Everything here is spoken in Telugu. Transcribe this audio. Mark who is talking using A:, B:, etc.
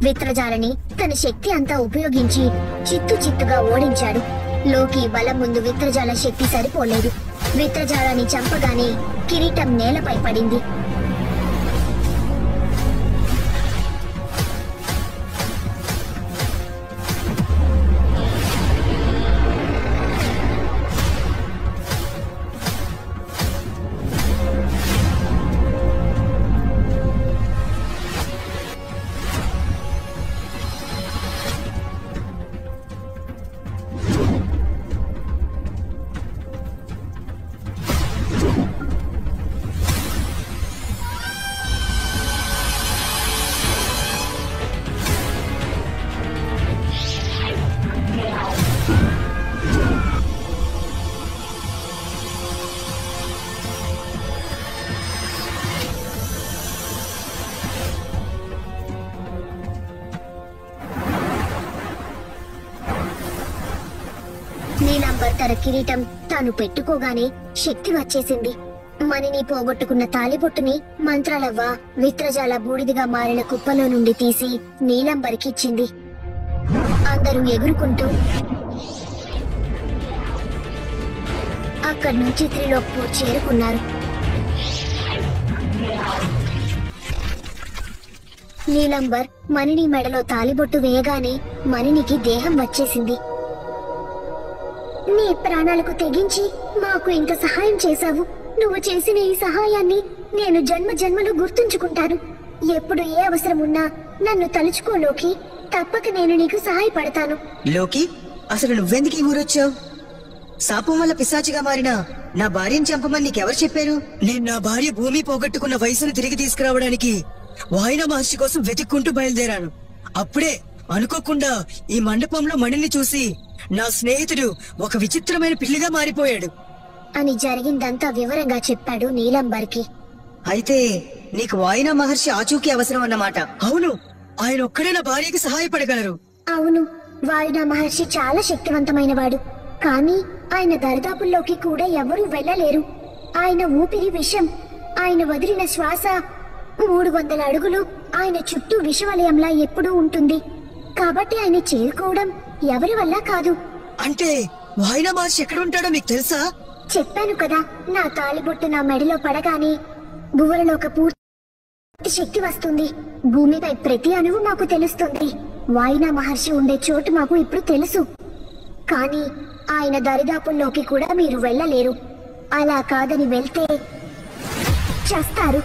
A: విత్రజాలని తన శక్తి అంతా ఉపయోగించి చిత్తుగా ఓడించాడు. లోకి బలం ముందు విత్రజాల శక్తి సరిపోలేదు. విత్రజాలని చంపగానే కిరీటం నేలపై పడింది. నీలాంబర్ తన కిరీటం తాను పెట్టుకోగానే శక్తి వచ్చేసింది. మణిని పోగొట్టుకున్న తాలిబొట్టుని మంత్రాలవ్వ విత్రజాల బూడిదిగా మారిన కుప్పలో నుండి తీసి నీలాంబర్కిచ్చింది. అందరూ ఎగురుకుంటూ అక్కడి నుంచి త్రిలోక్పూర్ చేరుకున్నారు. నీలాంబర్ మణిని మెడలో తాలిబొట్టు వేయగానే మణినికి దేహం వచ్చేసింది. నీ ప్రాణాలకు తెగించి మాకు ఇంత సహాయం చేశావు. నువ్వు చేసిన ఈ సహాయాన్ని నేను జన్మ జన్మలు గుర్తుంచుకుంటాను. ఎప్పుడు ఏ అవసరం ఉన్నా నన్ను తలుచుకో లోకి. తప్పక నేను నీకు సహాయపడతాను.
B: లోకి, అసలు నువ్వెందుకు ఈ ఊరొచ్చావు? శాపం వల్ల పిశాచిగా మారిన నా భార్యను చంపమని నీకెవరు చెప్పారు? నేను నా భార్య భూమి పోగొట్టుకున్న వయసును తిరిగి తీసుకురావడానికి వాయిన మహర్షి కోసం వెతుక్కుంటూ బయలుదేరాను. అప్పుడే అనుకోకుండా ఈ మండపంలో మణిని చూసి నా స్నేహితుడు ఒక విచిత్రమైన పిల్లిగా మారిపోయాడు
A: అని జరిగిందంతా వివరంగా చెప్పాడు నీలాంబర్కి.
B: అయితే నీకు వాయిన మహర్షి ఆచూకీ అవసరం అన్నమాట. అవును, ఆయన ఒక్కడే నా భార్యకి సహాయపడగలరు.
A: అవును, వాయున మహర్షి చాలా శక్తివంతమైన వాడు. కానీ ఆయన దరిదాపుల్లోకి కూడా ఎవరూ వెళ్ళలేరు. ఆయన ఊపిరి విషం. ఆయన వదిలిన శ్వాస 300 అడుగులు ఆయన చుట్టూ విషవలయంలా ఎప్పుడూ ఉంటుంది. కాబట్టి ఆయన చేరుకోవడం ఎవరి వల్ల కాదు.
B: అంటే వాయిన మహర్షి ఎక్కడ ఉంటాడో మీకు తెలుసా?
A: చెప్పాను కదా, నా తాలిబొట్టు నా మెడలో పడగానే భువనలో ఒక పూర్తి శక్తి వస్తుంది. భూమిపై ప్రతి అణువు మాకు తెలుస్తుంది. వాయిన మహర్షి ఉండే చోటు మాకు ఇప్పుడు తెలుసు. కానీ ఆయన దరిదాపుల్లోకి కూడా మీరు వెళ్ళలేరు. అలా కాదని వెళ్తే చేస్తారు.